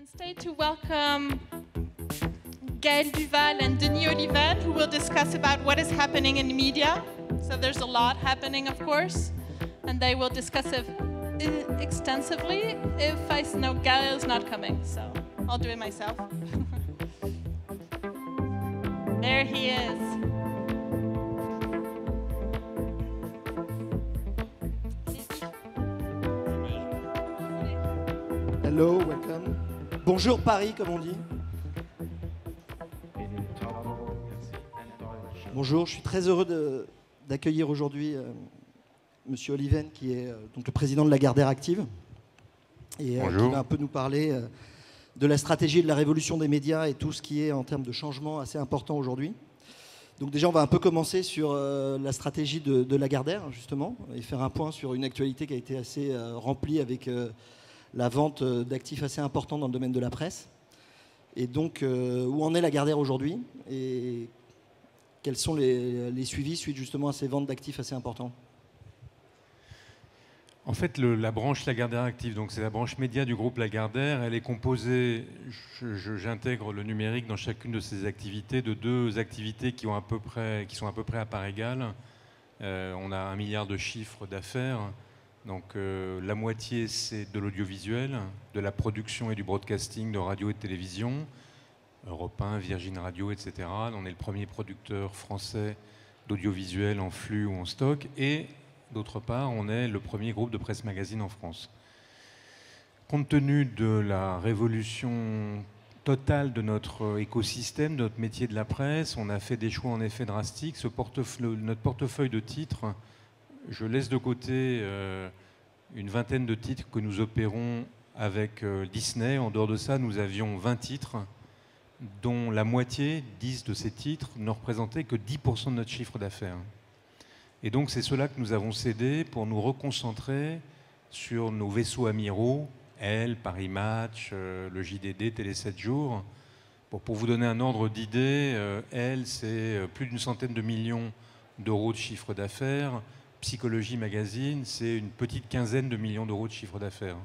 on stage to welcome Gaël Duval and Denis Oliven, who will discuss about what is happening in the media. So there's a lot happening, of course, and they will discuss it extensively if I know Gaël is not coming, so I'll do it myself. There he is. Hello, welcome. Bonjour Paris, comme on dit. Bonjour, je suis très heureux d'accueillir aujourd'hui Monsieur Oliven, qui est donc le président de Lagardère Active, et qui va un peu nous parler de la stratégie et de la révolution des médias et tout ce qui est en termes de changement assez important aujourd'hui. Donc déjà, on va un peu commencer sur la stratégie de Lagardère, justement, et faire un point sur une actualité qui a été assez remplie avec la vente d'actifs assez importants dans le domaine de la presse. Et donc, où en est Lagardère aujourd'hui et quels sont les suivis suite justement à ces ventes d'actifs assez importants? En fait, la branche Lagardère Active, donc c'est la branche média du groupe Lagardère, elle est composée, j'intègre le numérique dans chacune de ces activités, de deux activités qui sont à peu près à part égale. On a 1 milliard de chiffre d'affaires, donc la moitié c'est de l'audiovisuel, de la production et du broadcasting de radio et de télévision, Europe 1, Virgin Radio, etc. On est le premier producteur français d'audiovisuel en flux ou en stock, et d'autre part, on est le premier groupe de presse magazine en France. Compte tenu de la révolution totale de notre écosystème, de notre métier de la presse, on a fait des choix en effet drastiques. Notre portefeuille de titres, je laisse de côté une vingtaine de titres que nous opérons avec Disney. En dehors de ça, nous avions 20 titres, dont la moitié, 10 de ces titres, ne représentaient que 10% de notre chiffre d'affaires. Et donc c'est cela que nous avons cédé pour nous reconcentrer sur nos vaisseaux amiraux, Elle, Paris Match, le JDD, Télé 7 jours. Pour vous donner un ordre d'idée, Elle, c'est plus d'une centaine de millions d'euros de chiffre d'affaires. Psychologie Magazine, c'est une petite quinzaine de millions d'euros de chiffre d'affaires.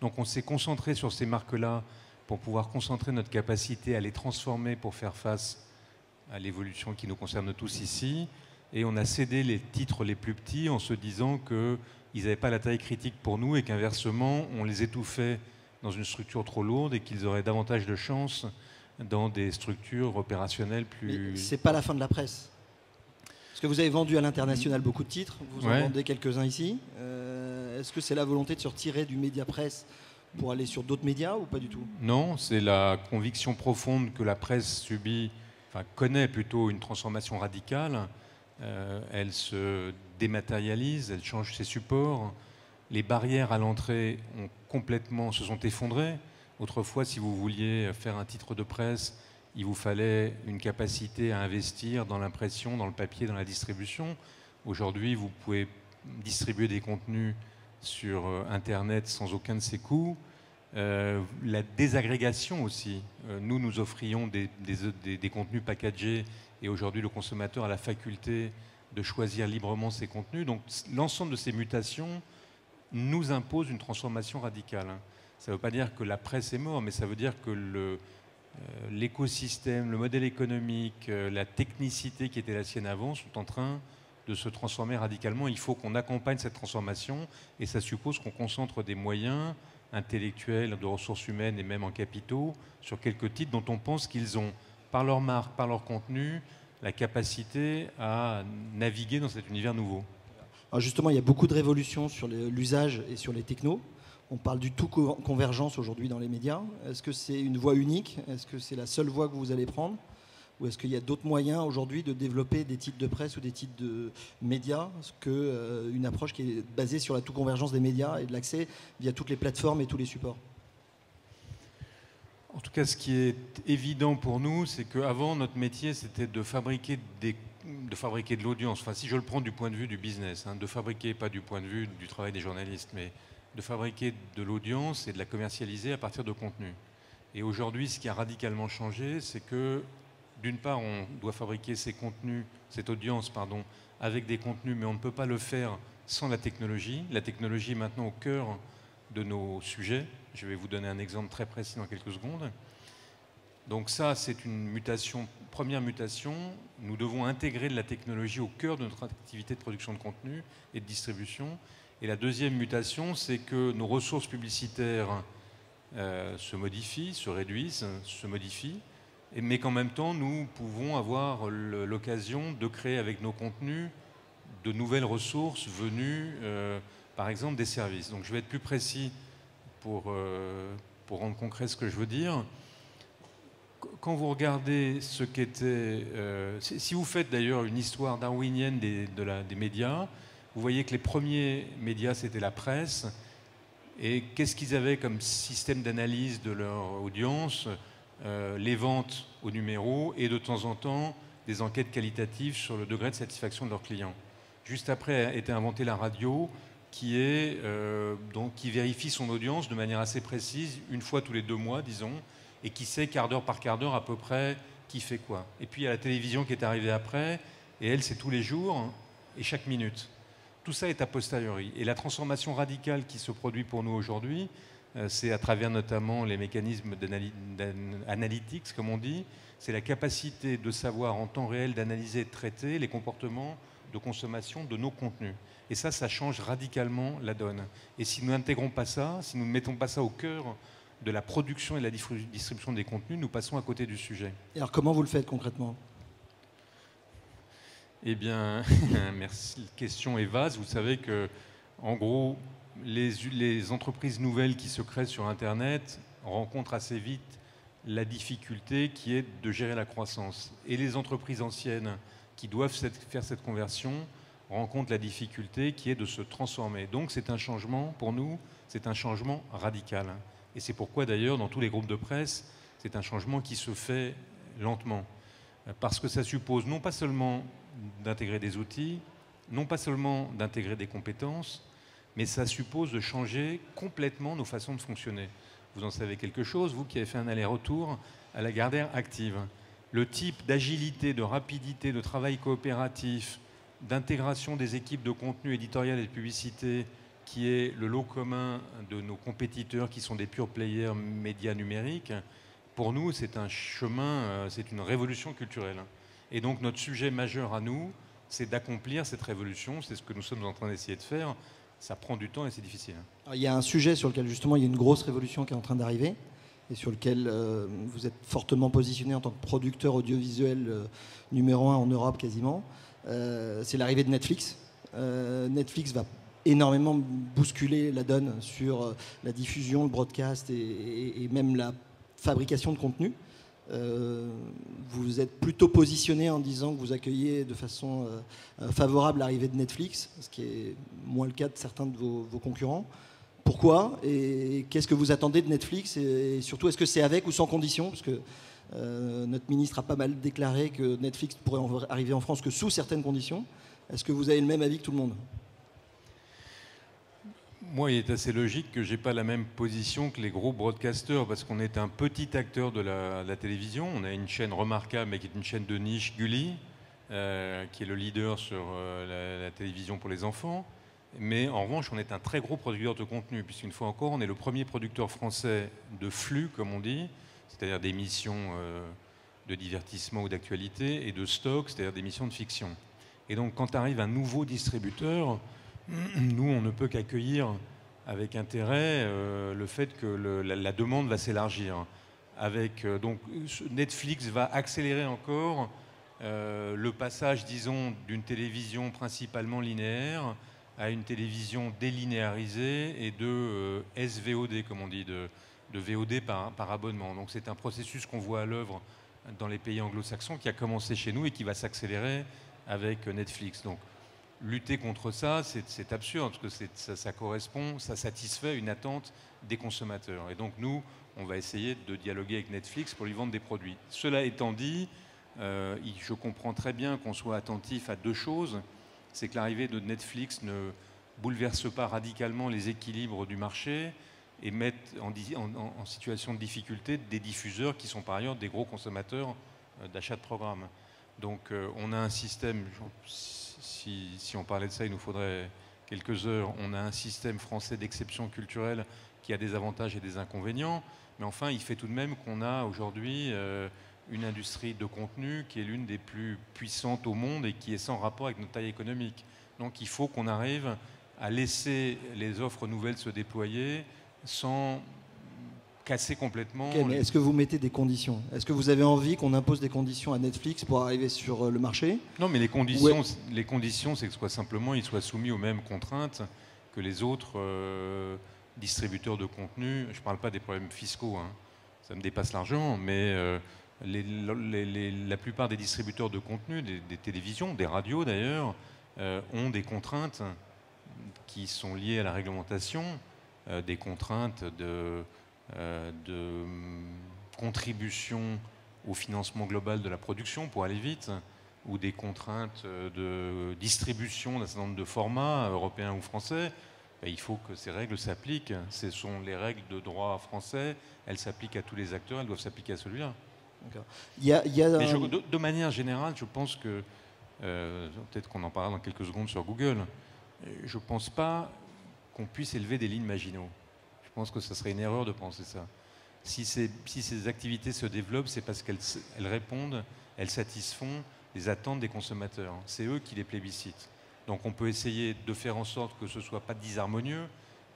Donc on s'est concentré sur ces marques-là pour pouvoir concentrer notre capacité à les transformer pour faire face à l'évolution qui nous concerne tous ici. Et on a cédé les titres les plus petits en se disant qu'ils n'avaient pas la taille critique pour nous et qu'inversement, on les étouffait dans une structure trop lourde et qu'ils auraient davantage de chance dans des structures opérationnelles plus... C'est pas la fin de la presse. Parce que vous avez vendu à l'international beaucoup de titres, vous en vendez quelques-uns ici. Est-ce que c'est la volonté de se retirer du média presse pour aller sur d'autres médias ou pas du tout? Non, c'est la conviction profonde que la presse connaît plutôt une transformation radicale. Elle se dématérialise, elle change ses supports. Les barrières à l'entrée se sont effondrées. Autrefois, si vous vouliez faire un titre de presse, il vous fallait une capacité à investir dans l'impression, dans le papier, dans la distribution. Aujourd'hui, vous pouvez distribuer des contenus sur Internet sans aucun de ces coûts. La désagrégation aussi. Nous offrions des contenus packagés et aujourd'hui le consommateur a la faculté de choisir librement ses contenus. Donc l'ensemble de ces mutations nous impose une transformation radicale. Ça ne veut pas dire que la presse est morte, mais ça veut dire que l'écosystème, le modèle économique, la technicité qui était la sienne avant sont en train de se transformer radicalement. Il faut qu'on accompagne cette transformation et ça suppose qu'on concentre des moyens intellectuels, de ressources humaines et même en capitaux sur quelques titres dont on pense qu'ils ont, par leur marque, par leur contenu, la capacité à naviguer dans cet univers nouveau. Alors justement, il y a beaucoup de révolutions sur l'usage et sur les technos. On parle du tout convergence aujourd'hui dans les médias. Est-ce que c'est une voie unique? Est-ce que c'est la seule voie que vous allez prendre? Ou est-ce qu'il y a d'autres moyens aujourd'hui de développer des titres de presse ou des titres de médias qu'une approche qui est basée sur la tout convergence des médias et de l'accès via toutes les plateformes et tous les supports? En tout cas, ce qui est évident pour nous, c'est qu'avant, notre métier, c'était de fabriquer de l'audience. Enfin, si je le prends du point de vue du business, de fabriquer, pas du point de vue du travail des journalistes, mais de fabriquer de l'audience et de la commercialiser à partir de contenus. Et aujourd'hui, ce qui a radicalement changé, c'est que, d'une part, on doit fabriquer cette audience, avec des contenus, mais on ne peut pas le faire sans la technologie. La technologie est maintenant au cœur de nos sujets. Je vais vous donner un exemple très précis dans quelques secondes. Donc ça, c'est une mutation, première mutation. Nous devons intégrer de la technologie au cœur de notre activité de production de contenu et de distribution. Et la deuxième mutation, c'est que nos ressources publicitaires se modifient, se réduisent, se modifient, mais qu'en même temps, nous pouvons avoir l'occasion de créer avec nos contenus de nouvelles ressources venues, par exemple, des services. Donc je vais être plus précis pour rendre concret ce que je veux dire. Quand vous regardez ce qu'était... si vous faites d'ailleurs une histoire darwinienne des médias, vous voyez que les premiers médias, c'était la presse. Et qu'est-ce qu'ils avaient comme système d'analyse de leur audience? Les ventes au numéro et de temps en temps des enquêtes qualitatives sur le degré de satisfaction de leurs clients. Juste après a été inventée la radio qui vérifie son audience de manière assez précise, une fois tous les 2 mois, disons, et qui sait quart d'heure par quart d'heure à peu près qui fait quoi. Et puis il y a la télévision qui est arrivée après, et elle, c'est tous les jours et chaque minute. Tout ça est a posteriori. Et la transformation radicale qui se produit pour nous aujourd'hui, c'est à travers notamment les mécanismes analytics, comme on dit, c'est la capacité de savoir en temps réel d'analyser et de traiter les comportements de consommation de nos contenus. Et ça change radicalement la donne. Et si nous n'intégrons pas ça, si nous ne mettons pas ça au cœur de la production et de la distribution des contenus, nous passons à côté du sujet. Et alors comment vous le faites concrètement? Eh bien, merci. La question est vaste. Vous savez que, en gros, les entreprises nouvelles qui se créent sur Internet rencontrent assez vite la difficulté qui est de gérer la croissance. Et les entreprises anciennes qui doivent faire cette conversion rencontrent la difficulté qui est de se transformer. Donc c'est un changement, pour nous, c'est un changement radical. Et c'est pourquoi d'ailleurs, dans tous les groupes de presse, c'est un changement qui se fait lentement. Parce que ça suppose non pas seulement d'intégrer des outils, non pas seulement d'intégrer des compétences, mais ça suppose de changer complètement nos façons de fonctionner. Vous en savez quelque chose, vous qui avez fait un aller-retour à la Gardère active. Le type d'agilité, de rapidité, de travail coopératif, d'intégration des équipes de contenu éditorial et de publicité, qui est le lot commun de nos compétiteurs qui sont des pure players médias numériques, pour nous, c'est un chemin, c'est une révolution culturelle. Et donc notre sujet majeur à nous, c'est d'accomplir cette révolution, c'est ce que nous sommes en train d'essayer de faire. Ça prend du temps et c'est difficile. Alors, il y a un sujet sur lequel justement il y a une grosse révolution qui est en train d'arriver et sur lequel vous êtes fortement positionné en tant que producteur audiovisuel numéro 1 en Europe quasiment. C'est l'arrivée de Netflix. Netflix va énormément bousculer la donne sur la diffusion, le broadcast et même la fabrication de contenu. Vous êtes plutôt positionné en disant que vous accueillez de façon favorable l'arrivée de Netflix, ce qui est moins le cas de certains de vos concurrents. Pourquoi? Et qu'est-ce que vous attendez de Netflix? Et surtout, est-ce que c'est avec ou sans condition? Parce que notre ministre a pas mal déclaré que Netflix pourrait arriver en France que sous certaines conditions. Est-ce que vous avez le même avis que tout le monde? Moi, il est assez logique que je n'ai pas la même position que les gros broadcasters, parce qu'on est un petit acteur de la télévision. On a une chaîne remarquable, mais qui est une chaîne de niche, Gulli, qui est le leader sur la télévision pour les enfants. Mais en revanche, on est un très gros producteur de contenu, puisqu'une fois encore, on est le premier producteur français de flux, comme on dit, c'est-à-dire d'émissions de divertissement ou d'actualité, et de stock, c'est-à-dire d'émissions de fiction. Et donc, quand arrive un nouveau distributeur, nous, on ne peut qu'accueillir avec intérêt le fait que la demande va s'élargir. Donc, Netflix va accélérer encore le passage, disons, d'une télévision principalement linéaire à une télévision délinéarisée et de SVOD, comme on dit, de VOD par abonnement. Donc c'est un processus qu'on voit à l'œuvre dans les pays anglo-saxons qui a commencé chez nous et qui va s'accélérer avec Netflix. Donc, lutter contre ça, c'est absurde, parce que ça satisfait une attente des consommateurs. Et donc nous, on va essayer de dialoguer avec Netflix pour lui vendre des produits. Cela étant dit, je comprends très bien qu'on soit attentif à deux choses. C'est que l'arrivée de Netflix ne bouleverse pas radicalement les équilibres du marché et met en situation de difficulté des diffuseurs qui sont par ailleurs des gros consommateurs d'achat de programmes. Donc on a un système... Si on parlait de ça, il nous faudrait quelques heures, on a un système français d'exception culturelle qui a des avantages et des inconvénients, mais enfin, il fait tout de même qu'on a aujourd'hui une industrie de contenu qui est l'une des plus puissantes au monde et qui est sans rapport avec notre taille économique. Donc il faut qu'on arrive à laisser les offres nouvelles se déployer sans casser complètement... Okay, mais est-ce que vous mettez des conditions? Est-ce que vous avez envie qu'on impose des conditions à Netflix pour arriver sur le marché? Non, mais les conditions, c'est que il soit soumis aux mêmes contraintes que les autres distributeurs de contenu. Je ne parle pas des problèmes fiscaux, hein. Ça me dépasse largement, mais la plupart des distributeurs de contenu, des télévisions, des radios d'ailleurs, ont des contraintes qui sont liées à la réglementation, des contraintes de contribution au financement global de la production pour aller vite, ou des contraintes de distribution d'un certain nombre de formats européens ou français. Il faut que ces règles s'appliquent. Ce sont les règles de droit français, elles s'appliquent à tous les acteurs, elles doivent s'appliquer à celui-là. Mais de manière générale, je pense que, peut-être qu'on en parlera dans quelques secondes sur Google, je ne pense pas qu'on puisse élever des lignes Maginot. Je pense que ce serait une erreur de penser ça. Si ces activités se développent, c'est parce qu'elles répondent, elles satisfont les attentes des consommateurs. C'est eux qui les plébiscitent. Donc on peut essayer de faire en sorte que ce ne soit pas disharmonieux,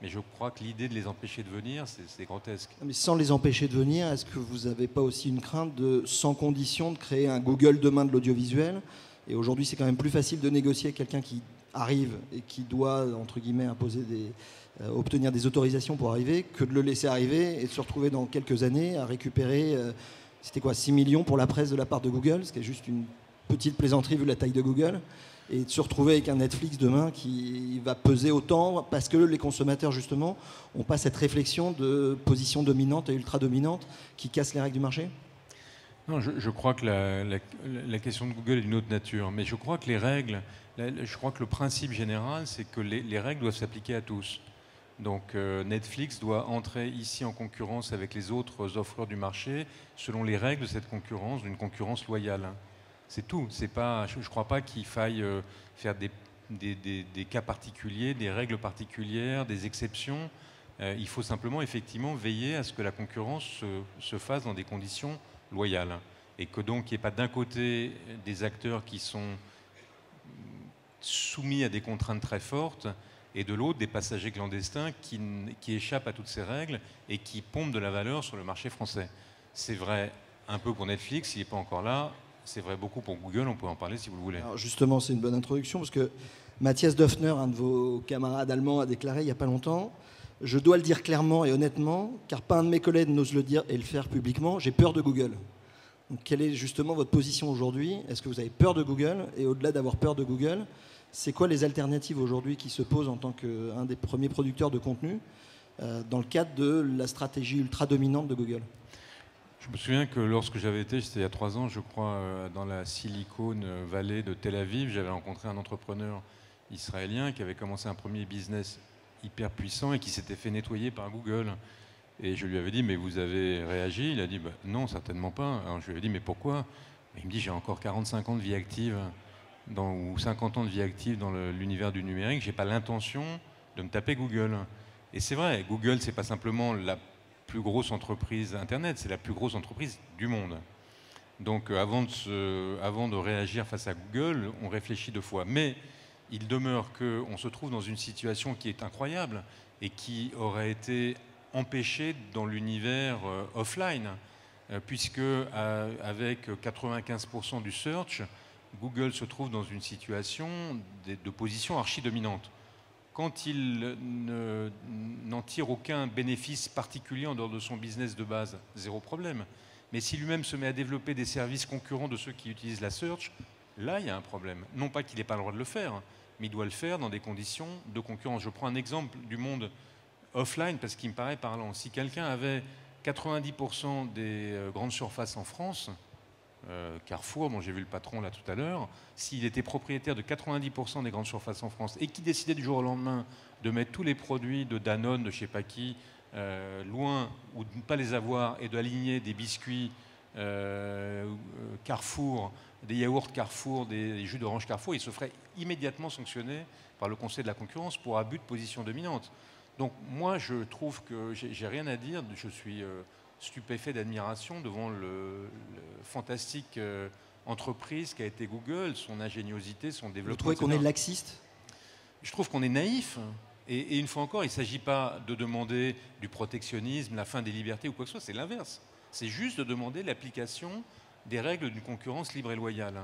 mais je crois que l'idée de les empêcher de venir, c'est grotesque. Mais sans les empêcher de venir, est-ce que vous n'avez pas aussi une crainte de, sans condition, de créer un Google demain de l'audiovisuel? Et aujourd'hui, c'est quand même plus facile de négocier avec quelqu'un qui arrive et qui doit, entre guillemets, obtenir des autorisations pour arriver, que de le laisser arriver et de se retrouver dans quelques années à récupérer, c'était quoi, 6 millions pour la presse de la part de Google, ce qui est juste une petite plaisanterie vu la taille de Google, et de se retrouver avec un Netflix demain qui va peser autant parce que les consommateurs, justement, n'ont pas cette réflexion de position dominante et ultra-dominante qui casse les règles du marché? Non, je crois que la question de Google est d'une autre nature, mais je crois que les règles, je crois que le principe général, c'est que les règles doivent s'appliquer à tous. Donc Netflix doit entrer ici en concurrence avec les autres offreurs du marché selon les règles de cette concurrence, d'une concurrence loyale. C'est tout. C'est pas, je ne crois pas qu'il faille faire des cas particuliers, des règles particulières, des exceptions. Il faut simplement effectivement veiller à ce que la concurrence se fasse dans des conditions loyales. Et que donc il n'y ait pas d'un côté des acteurs qui sont soumis à des contraintes très fortes et de l'autre des passagers clandestins qui échappent à toutes ces règles et qui pompent de la valeur sur le marché français. C'est vrai un peu pour Netflix, il n'est pas encore là. C'est vrai beaucoup pour Google, on peut en parler si vous le voulez. Alors justement, c'est une bonne introduction parce que Matthias Döpfner, un de vos camarades allemands, a déclaré il n'y a pas longtemps: je dois le dire clairement et honnêtement, car pas un de mes collègues n'ose le dire et le faire publiquement, j'ai peur de Google. Donc quelle est justement votre position aujourd'hui? Est-ce que vous avez peur de Google? Et au-delà d'avoir peur de Google, c'est quoi les alternatives aujourd'hui qui se posent en tant qu'un des premiers producteurs de contenu dans le cadre de la stratégie ultra dominante de Google? Je me souviens que lorsque j'avais été, c'était il y a 3 ans, je crois, dans la Silicon Valley de Tel Aviv, j'avais rencontré un entrepreneur israélien qui avait commencé un premier business hyper puissant et qui s'était fait nettoyer par Google. Et je lui avais dit, mais vous avez réagi? Il a dit, bah, non, certainement pas. Alors je lui avais dit, mais pourquoi? Il me dit, j'ai encore 45 ans de vie active, ou 50 ans de vie active dans l'univers du numérique, j'ai pas l'intention de me taper Google. Et c'est vrai, Google, c'est pas simplement la plus grosse entreprise Internet, c'est la plus grosse entreprise du monde. Donc avant de réagir face à Google, on réfléchit 2 fois. Mais il demeure qu'on se trouve dans une situation qui est incroyable et qui aurait été empêchée dans l'univers offline, puisque avec 95% du search, Google se trouve dans une situation de position archi-dominante. Quand il n'en tire aucun bénéfice particulier en dehors de son business de base, 0 problème. Mais si lui-même se met à développer des services concurrents de ceux qui utilisent la search, là, il y a un problème. Non pas qu'il n'ait pas le droit de le faire, mais il doit le faire dans des conditions de concurrence. Je prends un exemple du monde offline parce qu'il me paraît parlant. Si quelqu'un avait 90% des grandes surfaces en France, Carrefour, dont j'ai vu le patron là tout à l'heure, s'il était propriétaire de 90% des grandes surfaces en France et qui décidait du jour au lendemain de mettre tous les produits de Danone, de je ne sais pas qui, loin ou de ne pas les avoir et d'aligner des biscuits Carrefour, des yaourts Carrefour, des jus d'orange Carrefour, il se ferait immédiatement sanctionner par le Conseil de la concurrence pour abus de position dominante. Donc moi, je trouve que j'ai rien à dire. Je suis stupéfait d'admiration devant le fantastique entreprise qu'a été Google, son ingéniosité, son développement. Vous trouvez qu'on est laxiste? Je trouve qu'on est naïf. Et une fois encore, il ne s'agit pas de demander du protectionnisme, la fin des libertés ou quoi que ce soit. C'est l'inverse. C'est juste de demander l'application des règles d'une concurrence libre et loyale.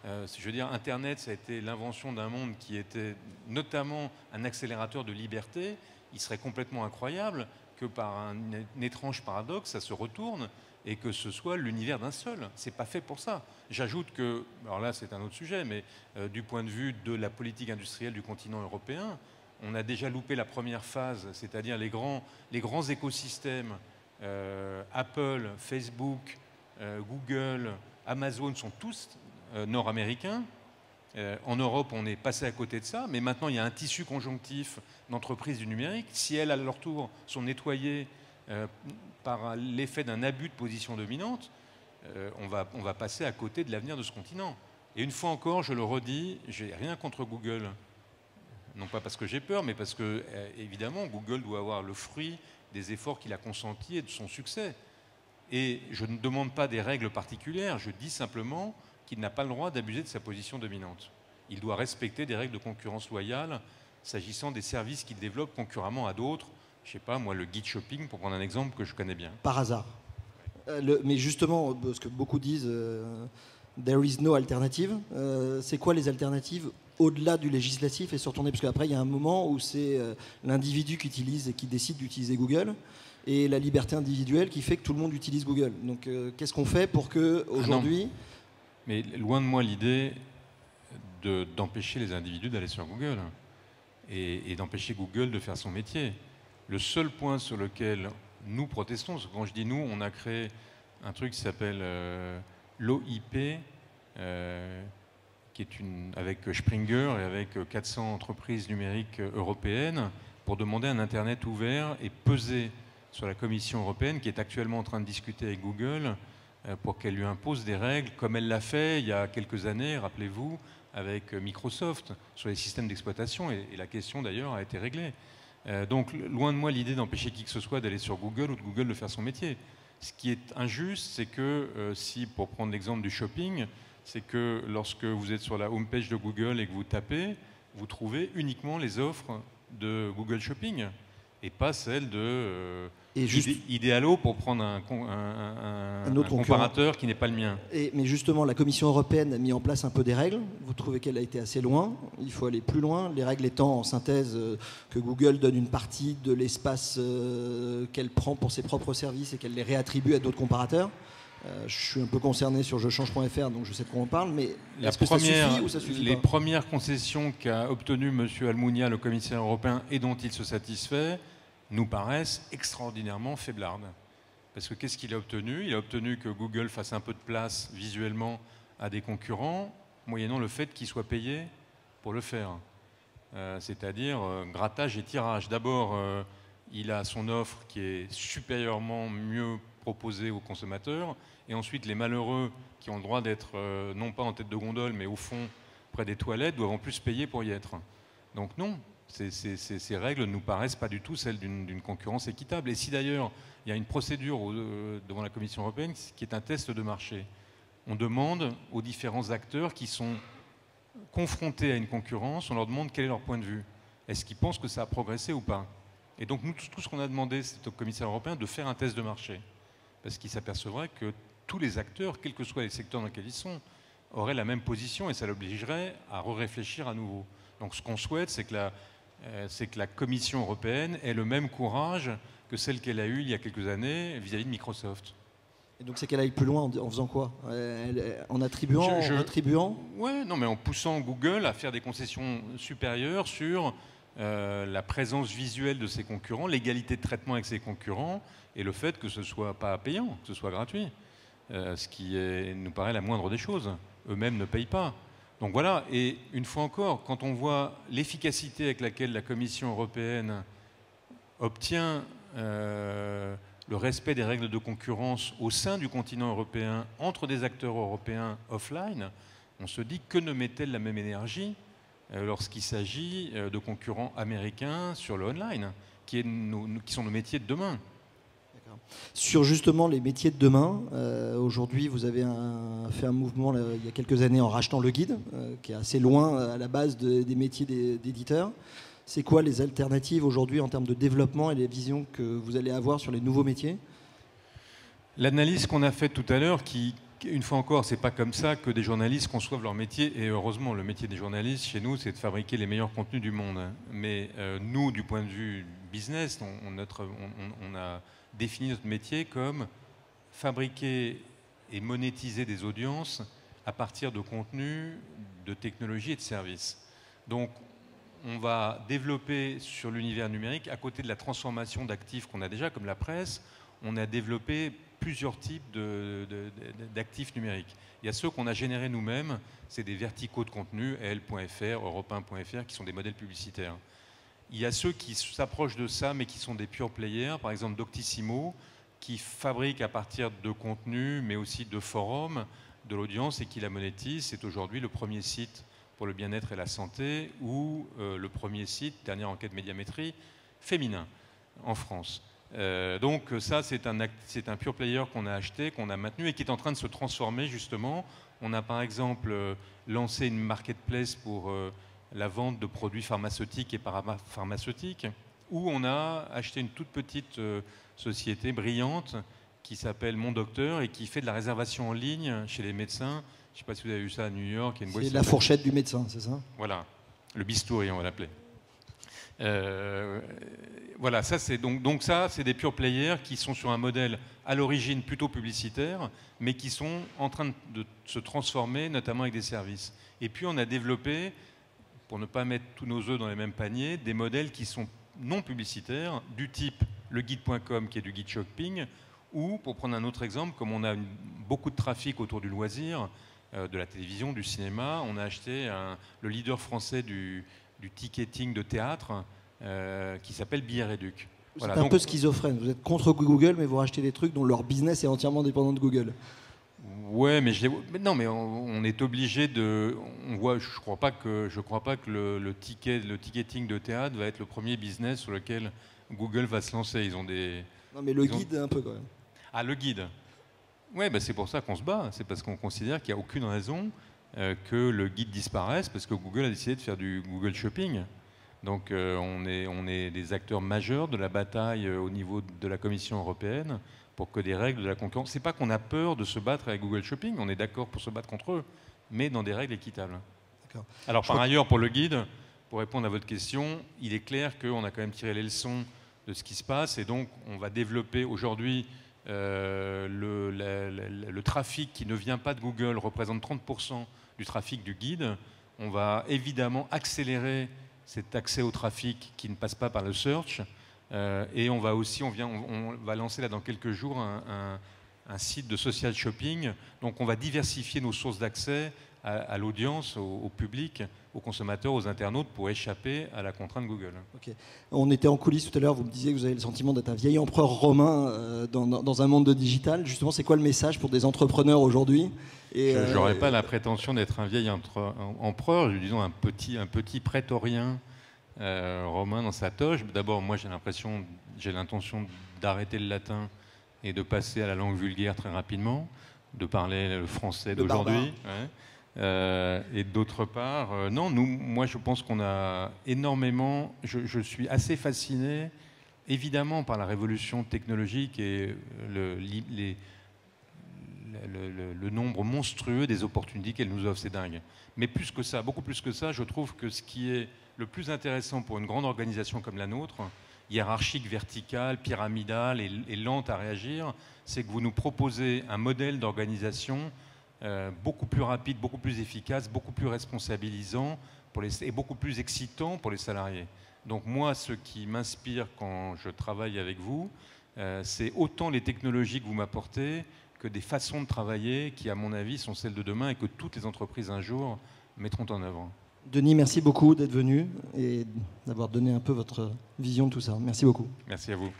Je veux dire, Internet, ça a été l'invention d'un monde qui était notamment un accélérateur de liberté. Il serait complètement incroyable que par un étrange paradoxe, ça se retourne et que ce soit l'univers d'un seul. C'est pas fait pour ça. J'ajoute que, alors là c'est un autre sujet, mais du point de vue de la politique industrielle du continent européen, on a déjà loupé la première phase, c'est-à-dire les grands écosystèmes, Apple, Facebook, Google, Amazon sont tous nord-américains. En Europe, on est passé à côté de ça, mais maintenant il y a un tissu conjonctif d'entreprises du numérique. Si elles, à leur tour, sont nettoyées par l'effet d'un abus de position dominante, on va passer à côté de l'avenir de ce continent. Et une fois encore, je le redis, j'ai rien contre Google. Non pas parce que j'ai peur, mais parce que, évidemment, Google doit avoir le fruit des efforts qu'il a consentis et de son succès. Et je ne demande pas des règles particulières, je dis simplement qu'il n'a pas le droit d'abuser de sa position dominante. Il doit respecter des règles de concurrence loyale s'agissant des services qu'il développe concurremment à d'autres. Je ne sais pas, moi, le guide shopping, pour prendre un exemple que je connais bien. Par hasard. Mais justement, parce que beaucoup disent there is no alternative. C'est quoi les alternatives au-delà du législatif et se retourner? Parce qu'après, il y a un moment où c'est l'individu qui utilise et qui décide d'utiliser Google et la liberté individuelle qui fait que tout le monde utilise Google. Donc, qu'est-ce qu'on fait pour que aujourd'hui... Mais loin de moi l'idée d'empêcher les individus d'aller sur Google et d'empêcher Google de faire son métier. Le seul point sur lequel nous protestons, parce que quand je dis nous, on a créé un truc qui s'appelle l'OIP, qui est avec Springer et avec 400 entreprises numériques européennes, pour demander un Internet ouvert et peser sur la Commission européenne, qui est actuellement en train de discuter avec Google, pour qu'elle lui impose des règles, comme elle l'a fait il y a quelques années, rappelez-vous, avec Microsoft, sur les systèmes d'exploitation, et la question d'ailleurs a été réglée. Donc loin de moi l'idée d'empêcher qui que ce soit d'aller sur Google ou de Google de faire son métier. Ce qui est injuste, c'est que si, pour prendre l'exemple du shopping, c'est que lorsque vous êtes sur la homepage de Google et que vous tapez, vous trouvez uniquement les offres de Google Shopping et pas celles de Idealo, pour prendre un comparateur qui n'est pas le mien. Mais justement, la Commission européenne a mis en place un peu des règles. Vous trouvez qu'elle a été assez loin? Il faut aller plus loin. Les règles étant, en synthèse, que Google donne une partie de l'espace qu'elle prend pour ses propres services et qu'elle les réattribue à d'autres comparateurs. Je suis un peu concerné sur jechange.fr, donc je sais de quoi on parle, mais est-ce que ça suffit ou ça suffit pas? Les premières concessions qu'a obtenues M. Almunia, le commissaire européen, et dont il se satisfait, nous paraissent extraordinairement faiblardes. Parce que qu'est-ce qu'il a obtenu? Il a obtenu que Google fasse un peu de place visuellement à des concurrents, moyennant le fait qu'ils soient payés pour le faire. C'est-à-dire grattage et tirage. D'abord, il a son offre qui est supérieurement mieux proposée aux consommateurs, et ensuite les malheureux qui ont le droit d'être non pas en tête de gondole, mais au fond, près des toilettes, doivent en plus payer pour y être. Donc non. Ces règles ne nous paraissent pas du tout celles d'une concurrence équitable. Et si d'ailleurs il y a une procédure devant la Commission européenne qui est un test de marché, on demande aux différents acteurs qui sont confrontés à une concurrence, on leur demande quel est leur point de vue. Est-ce qu'ils pensent que ça a progressé ou pas? Et donc nous, tout ce qu'on a demandé, c'est au commissaire européen de faire un test de marché. Parce qu'il s'apercevrait que tous les acteurs, quels que soient les secteurs dans lesquels ils sont, auraient la même position et ça l'obligerait à réfléchir à nouveau. Donc ce qu'on souhaite, c'est que la Commission européenne ait le même courage que celle qu'elle a eue il y a quelques années vis-à-vis de Microsoft. Et donc c'est qu'elle aille plus loin en faisant quoi? En attribuant Ouais, non, mais en poussant Google à faire des concessions supérieures sur la présence visuelle de ses concurrents, l'égalité de traitement avec ses concurrents et le fait que ce ne soit pas payant, que ce soit gratuit. Ce qui nous paraît la moindre des choses. Eux-mêmes ne payent pas. Donc voilà, et une fois encore, quand on voit l'efficacité avec laquelle la Commission européenne obtient le respect des règles de concurrence au sein du continent européen, entre des acteurs européens offline, on se dit que ne met-elle la même énergie lorsqu'il s'agit de concurrents américains sur le online, qui sont nos métiers de demain. Sur justement les métiers de demain, aujourd'hui vous avez fait un mouvement là, il y a quelques années en rachetant Le Guide, qui est assez loin à la base des métiers d'éditeurs. C'est quoi les alternatives aujourd'hui en termes de développement et les visions que vous allez avoir sur les nouveaux métiers? L'analyse qu'on a faite tout à l'heure, qui, une fois encore, c'est pas comme ça que des journalistes conçoivent leur métier. Et heureusement, le métier des journalistes chez nous, c'est de fabriquer les meilleurs contenus du monde. Mais nous, du point de vue business, on a défini notre métier comme fabriquer et monétiser des audiences à partir de contenus, de technologies et de services. Donc, on va développer sur l'univers numérique, à côté de la transformation d'actifs qu'on a déjà, comme la presse, on a développé plusieurs types d'actifs numériques. Il y a ceux qu'on a générés nous-mêmes, c'est des verticaux de contenu, L.fr, Europe1.fr, qui sont des modèles publicitaires. Il y a ceux qui s'approchent de ça, mais qui sont des pure players, par exemple Doctissimo, qui fabrique à partir de contenus, mais aussi de forums, de l'audience et qui la monétise. C'est aujourd'hui le premier site pour le bien-être et la santé, ou le premier site, dernière enquête Médiamétrie, féminin en France. Donc ça, c'est un pure player qu'on a acheté, qu'on a maintenu et qui est en train de se transformer justement. On a par exemple lancé une marketplace pour la vente de produits pharmaceutiques et parapharmaceutiques, où on a acheté une toute petite société brillante qui s'appelle Mon Docteur et qui fait de la réservation en ligne chez les médecins. Je ne sais pas si vous avez vu ça à New York. C'est la fourchette du médecin, c'est ça? Voilà, le bistouri, on va l'appeler. Voilà, ça c'est donc ça, c'est des pure players qui sont sur un modèle à l'origine plutôt publicitaire, mais qui sont en train de se transformer, notamment avec des services. Et puis on a développé, pour ne pas mettre tous nos œufs dans les mêmes paniers, des modèles qui sont non publicitaires, du type leguide.com, qui est du guide shopping, ou, pour prendre un autre exemple, comme on a beaucoup de trafic autour du loisir, de la télévision, du cinéma, on a acheté le leader français du ticketing de théâtre qui s'appelle Billet Réduc. Voilà, c'est un peu schizophrène. Vous êtes contre Google, mais vous rachetez des trucs dont leur business est entièrement dépendant de Google. Ouais, mais non, mais on est obligé de. Je crois pas que le ticketing de théâtre va être le premier business sur lequel Google va se lancer. Ils ont des. Non, mais le guide un peu quand même. Ah, le guide. Ouais, bah c'est pour ça qu'on se bat. C'est parce qu'on considère qu'il n'y a aucune raison que le guide disparaisse, parce que Google a décidé de faire du Google Shopping. Donc on est des acteurs majeurs de la bataille au niveau de la Commission européenne pour que des règles de la concurrence. C'est pas qu'on a peur de se battre avec Google Shopping, on est d'accord pour se battre contre eux, mais dans des règles équitables. Alors par ailleurs, pour le guide, pour répondre à votre question, il est clair qu'on a quand même tiré les leçons de ce qui se passe, et donc on va développer aujourd'hui le trafic qui ne vient pas de Google représente 30% du trafic du guide. On va évidemment accélérer cet accès au trafic qui ne passe pas par le search. Et on va aussi, on va lancer là dans quelques jours un site de social shopping. Donc on va diversifier nos sources d'accès à l'audience, au public, aux consommateurs, aux internautes pour échapper à la contrainte Google. Okay. On était en coulisses tout à l'heure, vous me disiez que vous avez le sentiment d'être un vieil empereur romain dans un monde de digital. Justement, c'est quoi le message pour des entrepreneurs aujourd'hui? Je n'aurais pas la prétention d'être un vieil empereur, disons un petit prétorien romain dans sa toge. D'abord, moi j'ai l'intention d'arrêter le latin et de passer à la langue vulgaire très rapidement, de parler le français d'aujourd'hui. Et d'autre part, non, moi je pense qu'on a énormément, je suis assez fasciné évidemment par la révolution technologique et le nombre monstrueux des opportunités qu'elle nous offre, c'est dingue. Mais plus que ça, beaucoup plus que ça, je trouve que ce qui est le plus intéressant pour une grande organisation comme la nôtre, hiérarchique, verticale, pyramidale et lente à réagir, c'est que vous nous proposez un modèle d'organisation beaucoup plus rapide, beaucoup plus efficace, beaucoup plus responsabilisant et beaucoup plus excitant pour les salariés. Donc moi, ce qui m'inspire quand je travaille avec vous, c'est autant les technologies que vous m'apportez que des façons de travailler qui, à mon avis, sont celles de demain et que toutes les entreprises un jour mettront en avant. Denis, merci beaucoup d'être venu et d'avoir donné un peu votre vision de tout ça. Merci beaucoup. Merci à vous.